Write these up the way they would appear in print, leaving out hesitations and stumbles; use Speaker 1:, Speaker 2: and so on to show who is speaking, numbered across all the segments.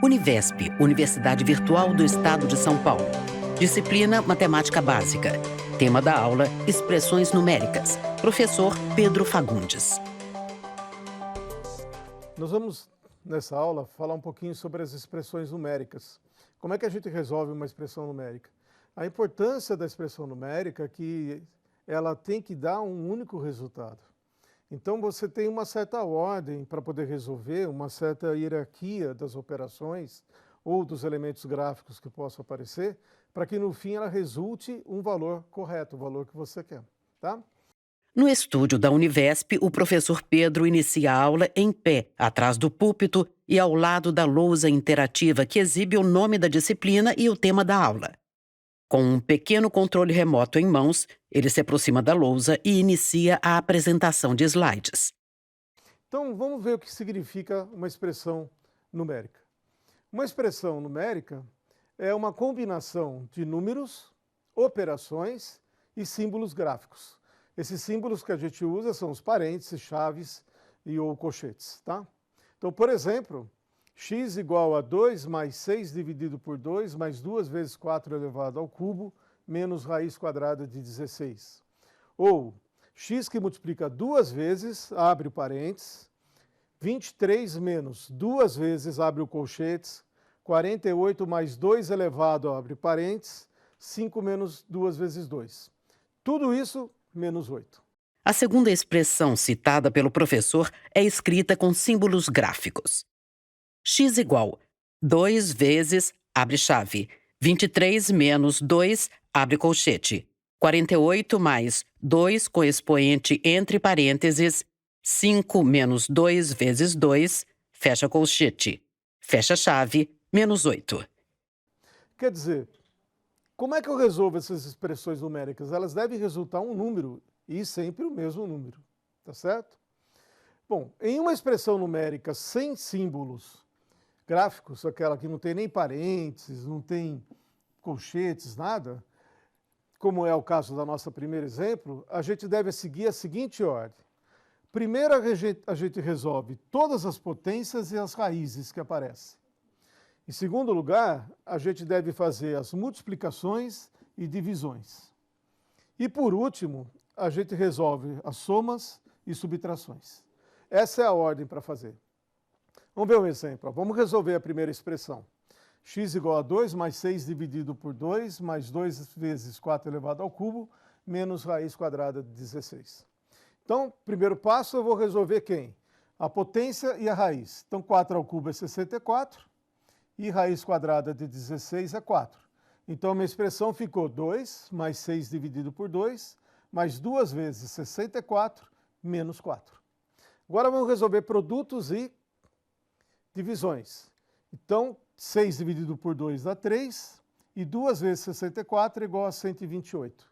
Speaker 1: Univesp, Universidade Virtual do Estado de São Paulo. Disciplina Matemática Básica. Tema da aula: Expressões numéricas. Professor Pedro Fagundes.
Speaker 2: Nós vamos, nessa aula, falar um pouquinho sobre as expressões numéricas. Como é que a gente resolve uma expressão numérica? A importância da expressão numérica é que ela tem que dar um único resultado. Então você tem uma certa ordem para poder resolver, uma certa hierarquia das operações ou dos elementos gráficos que possam aparecer, para que no fim ela resulte um valor correto, o valor que você quer, tá?
Speaker 1: No estúdio da Univesp, o professor Pedro inicia a aula em pé, atrás do púlpito e ao lado da lousa interativa que exibe o nome da disciplina e o tema da aula. Com um pequeno controle remoto em mãos, ele se aproxima da lousa e inicia a apresentação de slides.
Speaker 2: Então vamos ver o que significa uma expressão numérica. Uma expressão numérica é uma combinação de números, operações e símbolos gráficos. Esses símbolos que a gente usa são os parênteses, chaves e ou colchetes, tá? Então, por exemplo, x igual a 2 mais 6 dividido por 2 mais 2 vezes 4 elevado ao cubo menos raiz quadrada de 16. Ou x que multiplica duas vezes, abre o parênteses, 23 menos duas vezes, abre o colchetes, 48 mais 2 elevado, abre parênteses, 5 menos 2 vezes 2. Tudo isso menos 8.
Speaker 1: A segunda expressão citada pelo professor é escrita com símbolos gráficos. X igual 2 vezes, abre chave, 23 menos 2, abre colchete, 48 mais 2 com expoente entre parênteses, 5 menos 2 vezes 2, fecha colchete, fecha chave, menos 8.
Speaker 2: Quer dizer, como é que eu resolvo essas expressões numéricas? Elas devem resultar um número e sempre o mesmo número, tá certo? Bom, em uma expressão numérica sem símbolos gráficos, aquela que não tem nem parênteses, não tem colchetes, nada, como é o caso da nossa primeiro exemplo, a gente deve seguir a seguinte ordem. Primeiro a gente resolve todas as potências e as raízes que aparecem. Em segundo lugar, a gente deve fazer as multiplicações e divisões. E por último, a gente resolve as somas e subtrações. Essa é a ordem para fazer. Vamos ver um exemplo. Vamos resolver a primeira expressão. X igual a 2 mais 6 dividido por 2 mais 2 vezes 4 elevado ao cubo menos raiz quadrada de 16. Então, primeiro passo, eu vou resolver quem? A potência e a raiz. Então, 4 ao cubo é 64 e raiz quadrada de 16 é 4. Então, a minha expressão ficou 2 mais 6 dividido por 2 mais 2 vezes 64 menos 4. Agora vamos resolver produtos e divisões. Então, 6 dividido por 2 dá 3 e 2 vezes 64 é igual a 128.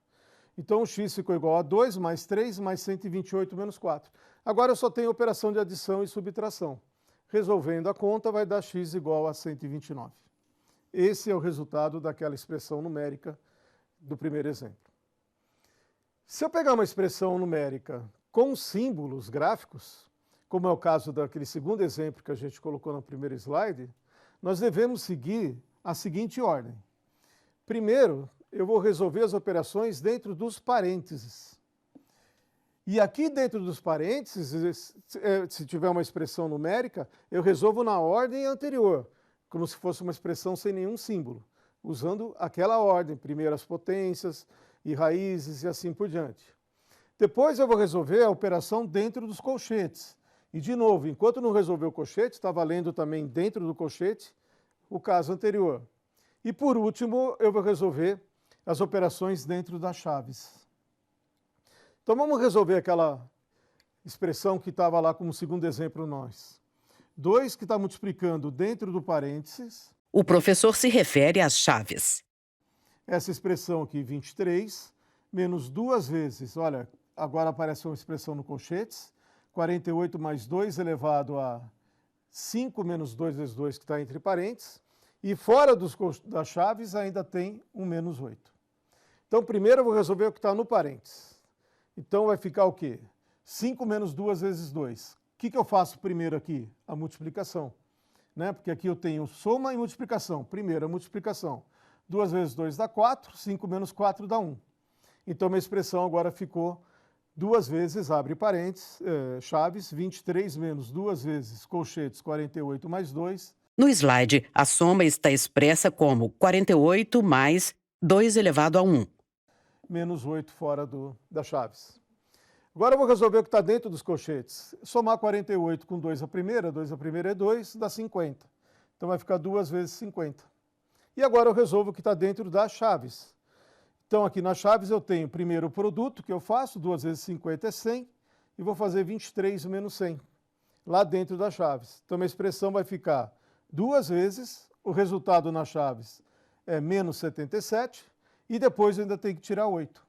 Speaker 2: Então, o x ficou igual a 2 mais 3 mais 128 menos 4. Agora eu só tenho operação de adição e subtração. Resolvendo a conta, vai dar x igual a 129. Esse é o resultado daquela expressão numérica do primeiro exemplo. Se eu pegar uma expressão numérica com símbolos gráficos, como é o caso daquele segundo exemplo que a gente colocou no primeiro slide, nós devemos seguir a seguinte ordem. Primeiro, eu vou resolver as operações dentro dos parênteses. E aqui dentro dos parênteses, se tiver uma expressão numérica, eu resolvo na ordem anterior, como se fosse uma expressão sem nenhum símbolo, usando aquela ordem, primeiro as potências e raízes e assim por diante. Depois eu vou resolver a operação dentro dos colchetes. E de novo, enquanto não resolver o colchete, está valendo também dentro do colchete o caso anterior. E por último, eu vou resolver as operações dentro das chaves. Então vamos resolver aquela expressão que estava lá como segundo exemplo nós. 2 que está multiplicando dentro do parênteses.
Speaker 1: O professor se refere às chaves.
Speaker 2: Essa expressão aqui, 23, menos 2 vezes, olha, agora aparece uma expressão no colchetes, 48 mais 2 elevado a 5 menos 2 vezes 2 que está entre parênteses, e fora das chaves ainda tem um menos 8. Então primeiro eu vou resolver o que está no parênteses. Então vai ficar o quê? 5 menos 2 vezes 2. O que eu faço primeiro aqui? A multiplicação. né? Porque aqui eu tenho soma e multiplicação. Primeiro a multiplicação. 2 vezes 2 dá 4, 5 menos 4 dá 1. Então, minha expressão agora ficou 2 vezes, abre parênteses, chaves, 23 menos 2 vezes colchetes, 48 mais 2.
Speaker 1: No slide, a soma está expressa como 48 mais 2 elevado a 1.
Speaker 2: Menos 8 fora das chaves. Agora eu vou resolver o que está dentro dos colchetes. Somar 48 com 2 a primeira é 2, dá 50. Então vai ficar 2 vezes 50. E agora eu resolvo o que está dentro das chaves. Então aqui nas chaves eu tenho primeiro o produto que eu faço, 2 vezes 50 é 100, e vou fazer 23 menos 100, lá dentro das chaves. Então minha expressão vai ficar 2 vezes, o resultado nas chaves é menos 77, e depois eu ainda tenho que tirar 8.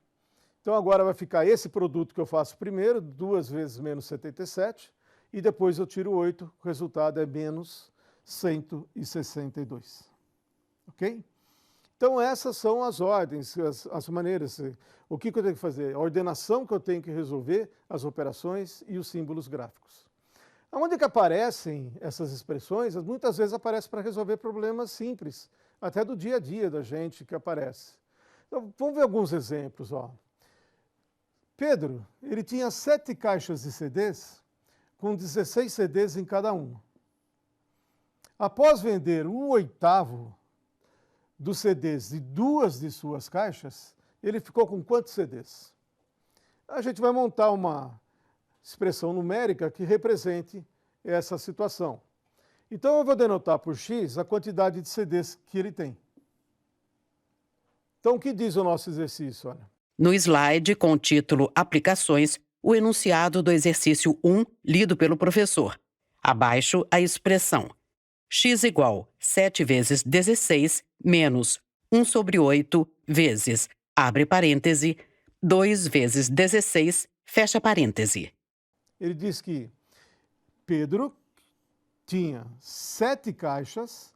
Speaker 2: Então agora vai ficar esse produto que eu faço primeiro, 2 vezes menos 77, e depois eu tiro 8, o resultado é menos 162. Ok? Então essas são as ordens, as maneiras, o que eu tenho que fazer, a ordenação que eu tenho que resolver, as operações e os símbolos gráficos. Onde que aparecem essas expressões? Muitas vezes aparecem para resolver problemas simples, até do dia a dia da gente que aparece. Então, vamos ver alguns exemplos. Ó. Pedro, ele tinha 7 caixas de CDs, com 16 CDs em cada uma. Após vender 1/8 dos CDs de 2 de suas caixas, ele ficou com quantos CDs? A gente vai montar uma expressão numérica que represente essa situação. Então eu vou denotar por x a quantidade de CDs que ele tem. Então o que diz o nosso exercício? Olha.
Speaker 1: No slide com o título Aplicações, o enunciado do exercício 1, lido pelo professor. Abaixo, a expressão x igual 7 vezes 16 menos 1 sobre 8 vezes, abre parêntese, 2 vezes 16, fecha parêntese.
Speaker 2: Ele diz que Pedro tinha 7 caixas,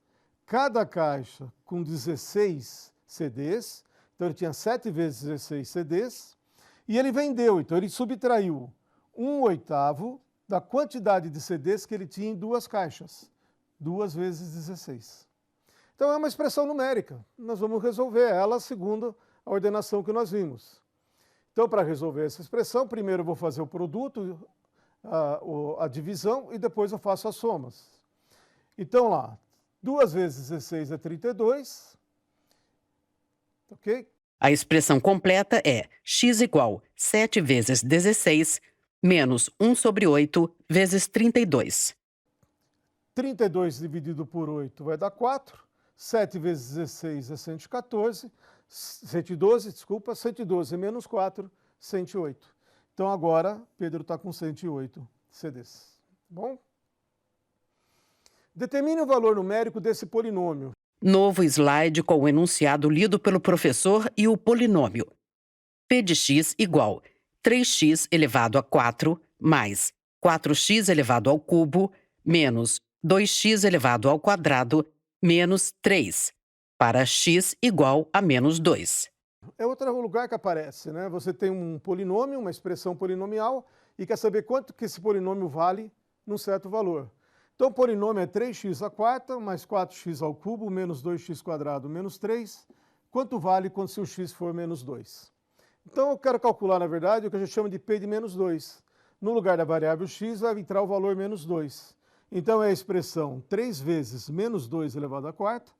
Speaker 2: cada caixa com 16 CDs, então ele tinha 7 vezes 16 CDs, e ele vendeu, então ele subtraiu 1/8 da quantidade de CDs que ele tinha em 2 caixas, 2 vezes 16. Então é uma expressão numérica, nós vamos resolver ela segundo a ordenação que nós vimos. Então para resolver essa expressão, primeiro eu vou fazer o produto, a divisão, e depois eu faço as somas. Então lá, 2 vezes 16 é 32, ok?
Speaker 1: A expressão completa é x igual 7 vezes 16 menos 1 sobre 8 vezes 32.
Speaker 2: 32 dividido por 8 vai dar 4, 7 vezes 16 é 112, 112 menos 4, 108. Então agora Pedro está com 108 CDs. Bom? Determine o valor numérico desse polinômio.
Speaker 1: Novo slide com o enunciado lido pelo professor e o polinômio. P de x igual 3x elevado a 4 mais 4x elevado ao cubo menos 2x elevado ao quadrado menos 3, para x igual a menos 2.
Speaker 2: É outro lugar que aparece, né? Você tem um polinômio, uma expressão polinomial, e quer saber quanto que esse polinômio vale num certo valor. Então o polinômio é 3x à quarta mais 4x ao cubo menos 2x quadrado menos 3. Quanto vale quando se o x for menos 2? Então eu quero calcular, na verdade, o que a gente chama de P de menos 2. No lugar da variável x vai entrar o valor menos 2. Então é a expressão 3 vezes menos 2 elevado à quarta,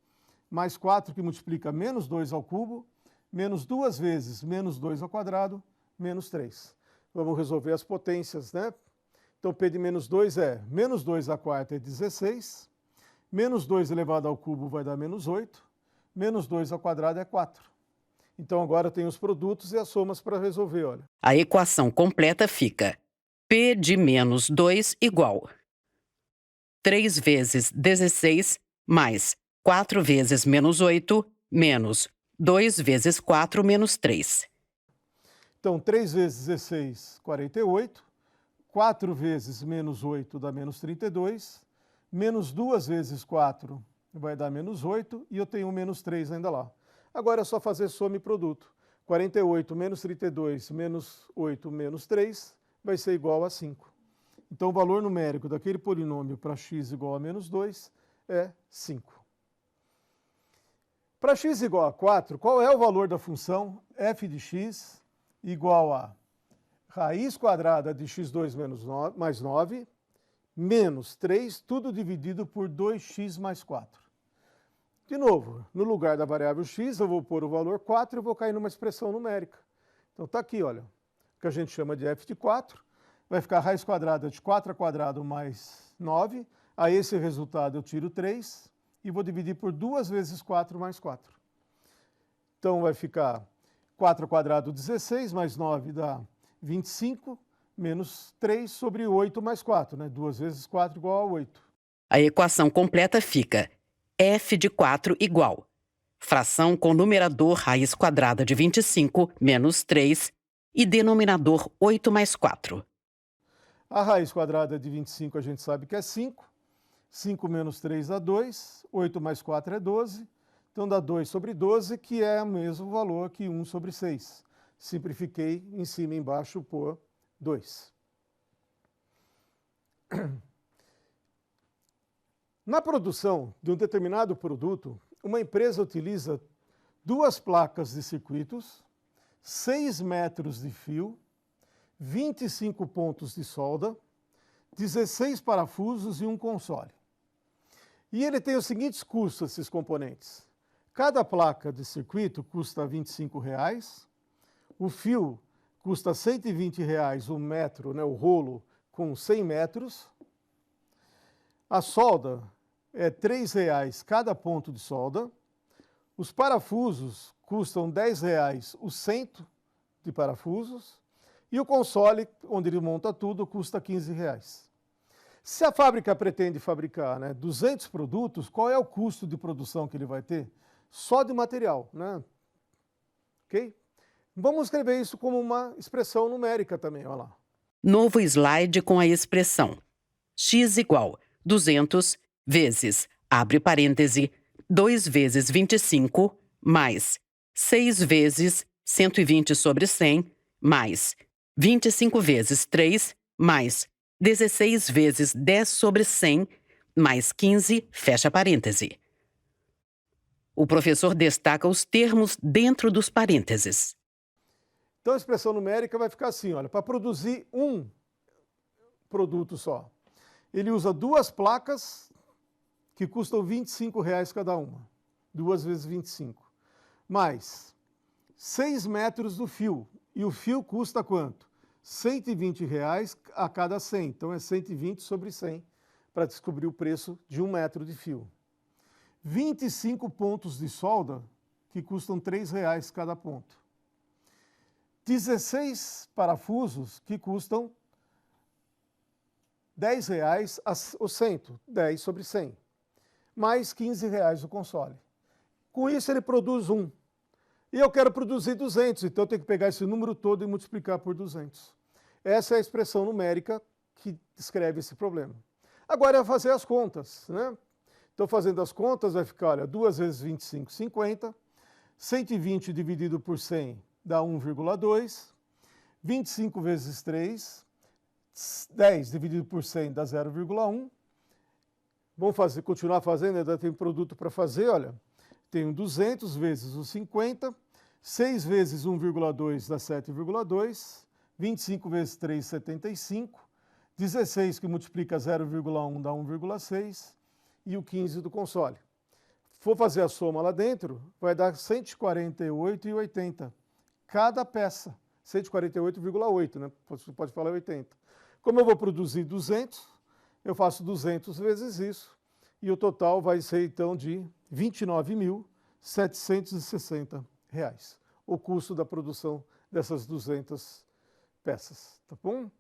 Speaker 2: mais 4 que multiplica menos 2 ao cubo, menos 2 vezes menos 2 ao quadrado, menos 3. Vamos resolver as potências, né? Então, P de menos 2 é menos 2 à quarta é 16, menos 2 elevado ao cubo vai dar menos 8, menos 2 ao quadrado é 4. Então, agora eu tenho os produtos e as somas para resolver, olha.
Speaker 1: A equação completa fica P de menos 2 igual 3 vezes 16 mais 4 vezes menos 8 menos 2 vezes 4 menos 3.
Speaker 2: Então, 3 vezes 16, 48. 4 vezes menos 8 dá menos 32. Menos 2 vezes 4 vai dar menos 8. E eu tenho um menos 3 ainda lá. Agora é só fazer soma e produto. 48 menos 32 menos 8 menos 3 vai ser igual a 5. Então, o valor numérico daquele polinômio para x igual a menos 2 é 5. Para x igual a 4, qual é o valor da função f de x igual a raiz quadrada de x2 mais 9, menos 3, tudo dividido por 2x mais 4. De novo, no lugar da variável x, eu vou pôr o valor 4 e vou cair numa expressão numérica. Então está aqui, olha, o que a gente chama de f de 4, vai ficar raiz quadrada de 4 ao quadrado mais 9, a esse resultado eu tiro 3 e vou dividir por 2 vezes 4 mais 4. Então vai ficar 4 ao quadrado 16, mais 9 dá 25, menos 3 sobre 8 mais 4, né? 2 vezes 4 igual a 8.
Speaker 1: A equação completa fica f de 4 igual fração com numerador raiz quadrada de 25 menos 3 e denominador 8 mais 4.
Speaker 2: A raiz quadrada de 25 a gente sabe que é 5. 5 menos 3 dá 2. 8 mais 4 é 12. Então dá 2 sobre 12, que é o mesmo valor que 1 sobre 6. Simplifiquei em cima e embaixo por 2. Na produção de um determinado produto, uma empresa utiliza 2 placas de circuitos, 6 metros de fio, 25 pontos de solda, 16 parafusos e um console. E ele tem os seguintes custos, esses componentes. Cada placa de circuito custa R$ 25, o fio custa R$ 120 o metro, né, o rolo com 100 metros, a solda é R$ 3 cada ponto de solda, os parafusos custam R$ 10 o cento de parafusos, e o console, onde ele monta tudo, custa R$ 15. Se a fábrica pretende fabricar 200 produtos, qual é o custo de produção que ele vai ter? Só de material, né? Ok? Vamos escrever isso como uma expressão numérica também, olha lá.
Speaker 1: Novo slide com a expressão x igual 200 vezes, abre parêntese, 2 vezes 25, mais 6 vezes 120 sobre 100, mais 25 vezes 3, mais 16 vezes 10 sobre 100, mais 15, fecha parêntese. O professor destaca os termos dentro dos parênteses.
Speaker 2: Então a expressão numérica vai ficar assim, olha, para produzir um produto só. Ele usa 2 placas que custam R$ 25 cada uma, 2 vezes 25, mais 6 metros do fio, e o fio custa quanto? R$ 120 a cada 100, então é 120 sobre 100, para descobrir o preço de 1 metro de fio. 25 pontos de solda, que custam R$ 3 cada ponto. 16 parafusos, que custam R$ 10 o cento, 10 sobre 100, mais R$ 15 o console. Com isso ele produz 1. E eu quero produzir 200, então eu tenho que pegar esse número todo e multiplicar por 200. Essa é a expressão numérica que descreve esse problema. Agora é fazer as contas, né? Então, fazendo as contas, vai ficar, olha, 2 vezes 25, 50. 120 dividido por 100 dá 1,2. 25 vezes 3, 10 dividido por 100 dá 0,1. Vamos continuar fazendo, ainda tem produto para fazer, olha. Tenho 200 vezes os 50, 6 vezes 1,2 dá 7,2, 25 vezes 3, 75, 16 que multiplica 0,1 dá 1,6 e o 15 do console. For fazer a soma lá dentro, vai dar 148,80 cada peça, 148,8, né? Você pode falar 80. Como eu vou produzir 200, eu faço 200 vezes isso, e o total vai ser, então, de R$ 29.760, o custo da produção dessas 200 peças, tá bom?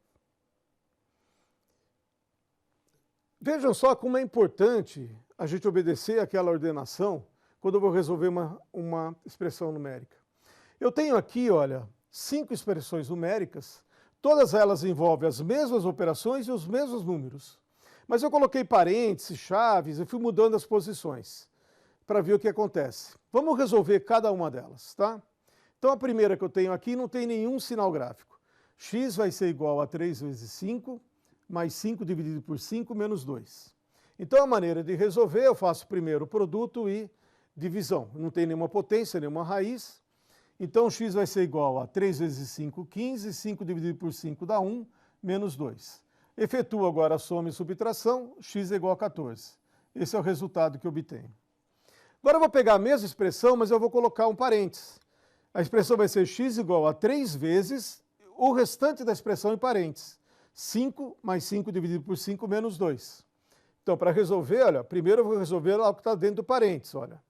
Speaker 2: Vejam só como é importante a gente obedecer àquela ordenação quando eu vou resolver uma expressão numérica. Eu tenho aqui, olha, 5 expressões numéricas, todas elas envolvem as mesmas operações e os mesmos números. Mas eu coloquei parênteses, chaves, e fui mudando as posições para ver o que acontece. Vamos resolver cada uma delas, tá? Então a primeira que eu tenho aqui não tem nenhum sinal gráfico. X vai ser igual a 3 vezes 5, mais 5 dividido por 5, menos 2. Então, a maneira de resolver, eu faço primeiro o produto e divisão. Não tem nenhuma potência, nenhuma raiz. Então, x vai ser igual a 3 vezes 5, 15. 5 dividido por 5 dá 1, menos 2. Efetuo agora a soma e subtração, x é igual a 14. Esse é o resultado que eu obtenho. Agora eu vou pegar a mesma expressão, mas eu vou colocar um parênteses. A expressão vai ser x igual a 3 vezes o restante da expressão em parênteses. 5 mais 5 dividido por 5 menos 2. Então, para resolver, olha, primeiro eu vou resolver lá o que está dentro do parênteses, olha.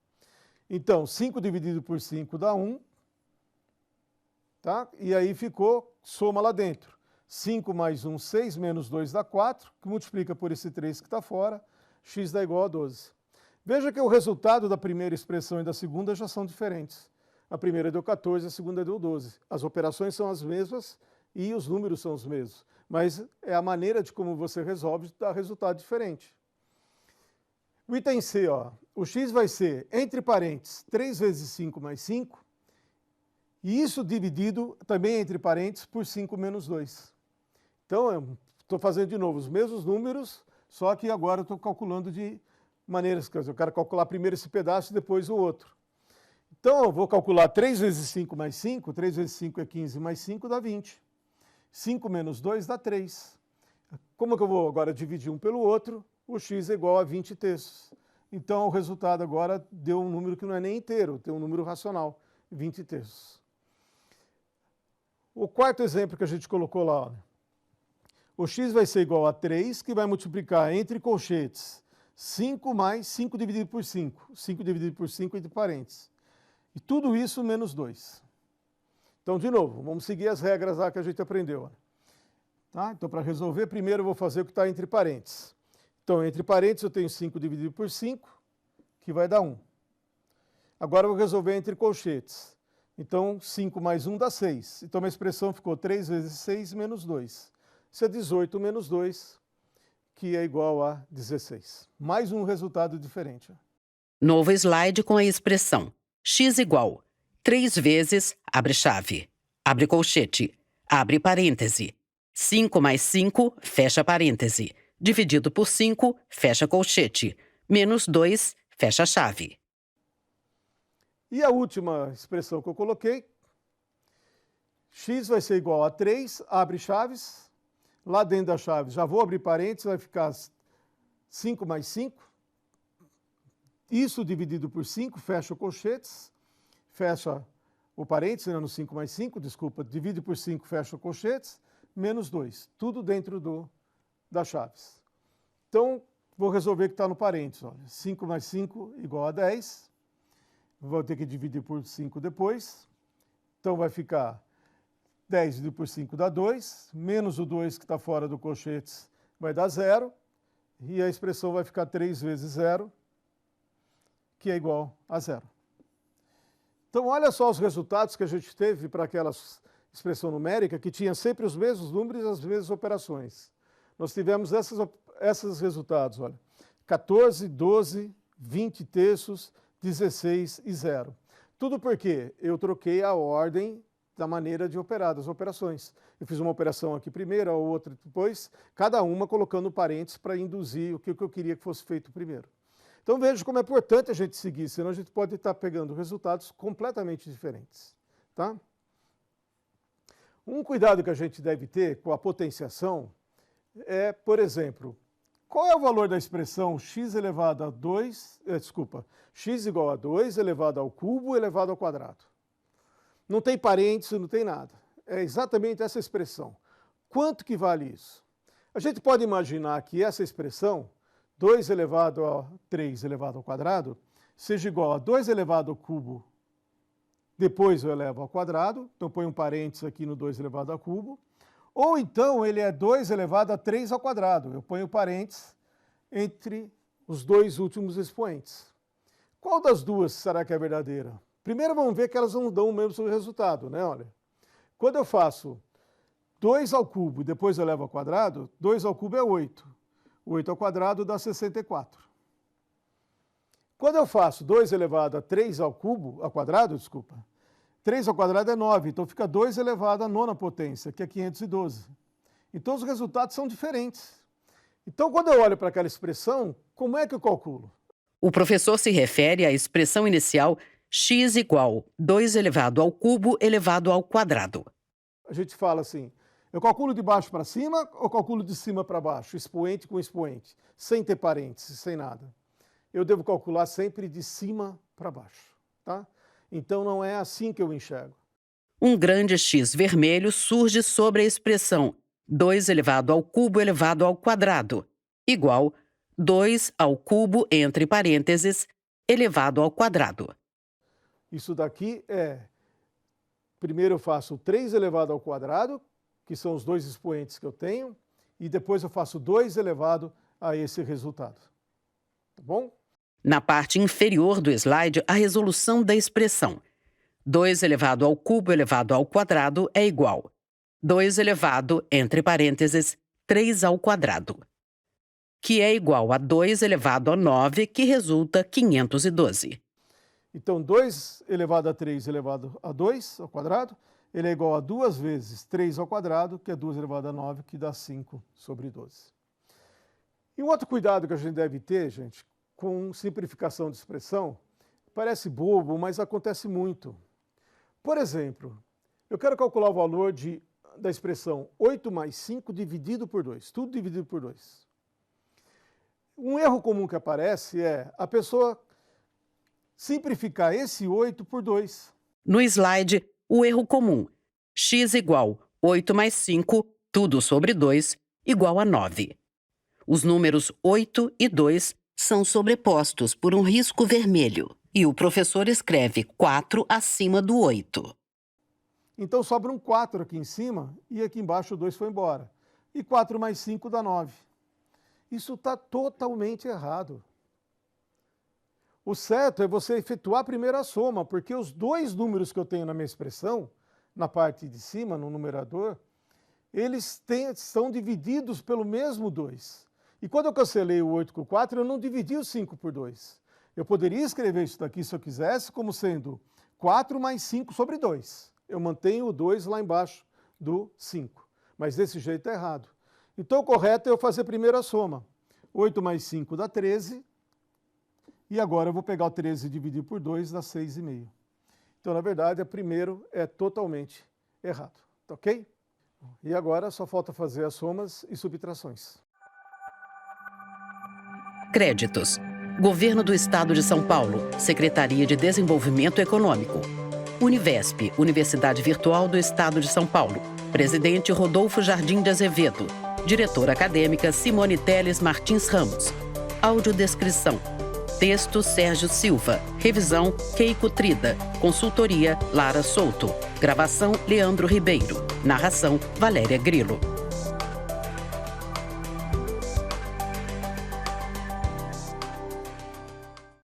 Speaker 2: Então, 5 dividido por 5 dá 1, tá? E aí ficou, soma lá dentro. 5 mais 1, 6, menos 2 dá 4, que multiplica por esse 3 que está fora, x dá igual a 12. Veja que o resultado da primeira expressão e da segunda já são diferentes. A primeira deu 14, a segunda deu 12. As operações são as mesmas e os números são os mesmos, mas é a maneira de como você resolve que dá resultado diferente. O item C, ó, o x vai ser, entre parênteses, 3 vezes 5 mais 5, e isso dividido também entre parênteses por 5 menos 2. Então, eu estou fazendo de novo os mesmos números, só que agora eu estou calculando de maneiras, quer dizer, eu quero calcular primeiro esse pedaço e depois o outro. Então, eu vou calcular 3 vezes 5 mais 5, 3 vezes 5 é 15 mais 5 dá 20. 5 menos 2 dá 3. Como que eu vou agora dividir um pelo outro? O x é igual a 20 terços. Então, o resultado agora deu um número que não é nem inteiro, tem um número racional, 20 terços. O quarto exemplo que a gente colocou lá, olha. O x vai ser igual a 3, que vai multiplicar entre colchetes 5 mais 5 dividido por 5. 5 dividido por 5 entre parênteses. E tudo isso menos 2. Então, de novo, vamos seguir as regras lá que a gente aprendeu. Olha. Tá? Então, para resolver, primeiro eu vou fazer o que está entre parênteses. Então, entre parênteses eu tenho 5 dividido por 5, que vai dar 1. Agora eu vou resolver entre colchetes. Então, 5 mais 1 dá 6. Então, a expressão ficou 3 vezes 6 menos 2. Isso é 18 menos 2, que é igual a 16. Mais um resultado diferente.
Speaker 1: Novo slide com a expressão x igual 3 vezes, abre chave, abre colchete, abre parêntese, 5 mais 5, fecha parêntese, dividido por 5, fecha colchete, menos 2, fecha chave.
Speaker 2: E a última expressão que eu coloquei, x vai ser igual a 3, abre chaves, lá dentro da chave já vou abrir parênteses, vai ficar 5 mais 5, isso dividido por 5, fecha colchetes, fecha o parênteses, no 5 mais 5, desculpa, divide por 5, fecha colchetes, menos 2, tudo dentro das chaves. Então, vou resolver o que está no parênteses, olha, 5 mais 5 igual a 10, vou ter que dividir por 5 depois, então vai ficar 10 dividido por 5 dá 2, menos o 2 que está fora do colchetes vai dar 0, e a expressão vai ficar 3 vezes 0, que é igual a 0. Então, olha só os resultados que a gente teve para aquela expressão numérica que tinha sempre os mesmos números e as mesmas operações. Nós tivemos esses resultados, olha, 14, 12, 20 terços, 16 e 0. Tudo porque eu troquei a ordem da maneira de operar, das operações. Eu fiz uma operação aqui primeiro, a outra depois, cada uma colocando parênteses para induzir o que eu queria que fosse feito primeiro. Então veja como é importante a gente seguir, senão a gente pode estar pegando resultados completamente diferentes. Tá? Um cuidado que a gente deve ter com a potenciação é, por exemplo, qual é o valor da expressão x elevado a 2, x igual a 2 elevado ao cubo elevado ao quadrado? Não tem parênteses, não tem nada. É exatamente essa expressão. Quanto que vale isso? A gente pode imaginar que essa expressão, 2 elevado a 3 elevado ao quadrado, seja igual a 2 elevado ao cubo, depois eu elevo ao quadrado, então põe um parênteses aqui no 2 elevado ao cubo, ou então ele é 2 elevado a 3 ao quadrado, eu ponho parênteses entre os dois últimos expoentes. Qual das duas será que é verdadeira? Primeiro vamos ver que elas não dão o mesmo resultado, né? Olha, quando eu faço 2 ao cubo e depois eu levo ao quadrado, 2 ao cubo é 8. 8 ao quadrado dá 64. Quando eu faço 2 elevado a 3 ao cubo, ao quadrado, 3 ao quadrado é 9, então fica 2 elevado à nona potência, que é 512. Então os resultados são diferentes. Então, quando eu olho para aquela expressão, como é que eu calculo?
Speaker 1: O professor se refere à expressão inicial x igual 2 elevado ao cubo elevado ao quadrado.
Speaker 2: A gente fala assim, eu calculo de baixo para cima ou calculo de cima para baixo, expoente com expoente, sem ter parênteses, sem nada? Eu devo calcular sempre de cima para baixo, tá? Então não é assim que eu enxergo.
Speaker 1: Um grande X vermelho surge sobre a expressão 2 elevado ao cubo elevado ao quadrado, igual 2 ao cubo, entre parênteses, elevado ao quadrado.
Speaker 2: Isso daqui é, primeiro eu faço 3 elevado ao quadrado, que são os dois expoentes que eu tenho, e depois eu faço 2 elevado a esse resultado. Tá bom?
Speaker 1: Na parte inferior do slide, a resolução da expressão 2 elevado ao cubo elevado ao quadrado é igual 2 elevado, entre parênteses, 3 ao quadrado, que é igual a 2 elevado a 9, que resulta 512.
Speaker 2: Então, 2 elevado a 3 elevado a 2 ao quadrado, ele é igual a 2 vezes 3 ao quadrado, que é 2 elevado a 9, que dá 5 sobre 12. E um outro cuidado que a gente deve ter, gente, com simplificação de expressão, parece bobo, mas acontece muito. Por exemplo, eu quero calcular o valor da expressão 8 mais 5 dividido por 2, tudo dividido por 2. Um erro comum que aparece é a pessoa simplificar esse 8 por 2.
Speaker 1: No slide, o erro comum, x igual 8 mais 5, tudo sobre 2, igual a 9. Os números 8 e 2 são sobrepostos por um risco vermelho e o professor escreve 4 acima do 8.
Speaker 2: Então sobra um 4 aqui em cima e aqui embaixo o 2 foi embora. E 4 mais 5 dá 9. Isso está totalmente errado. O certo é você efetuar a primeira soma, porque os dois números que eu tenho na minha expressão, na parte de cima, no numerador, eles são divididos pelo mesmo 2. E quando eu cancelei o 8 com o 4, eu não dividi o 5 por 2. Eu poderia escrever isso daqui, se eu quisesse, como sendo 4 mais 5 sobre 2. Eu mantenho o 2 lá embaixo do 5. Mas desse jeito é errado. Então o correto é eu fazer a primeira soma. 8 mais 5 dá 13. E agora eu vou pegar o 13 e dividir por 2, dá 6,5. Então, na verdade, o primeiro é totalmente errado. Tá ok? E agora só falta fazer as somas e subtrações.
Speaker 1: Créditos: Governo do Estado de São Paulo, Secretaria de Desenvolvimento Econômico. Univesp, Universidade Virtual do Estado de São Paulo. Presidente Rodolfo Jardim de Azevedo. Diretora acadêmica Simone Teles Martins Ramos. Audiodescrição: texto Sérgio Silva. Revisão Keiko Trida. Consultoria Lara Souto. Gravação Leandro Ribeiro. Narração Valéria Grilo.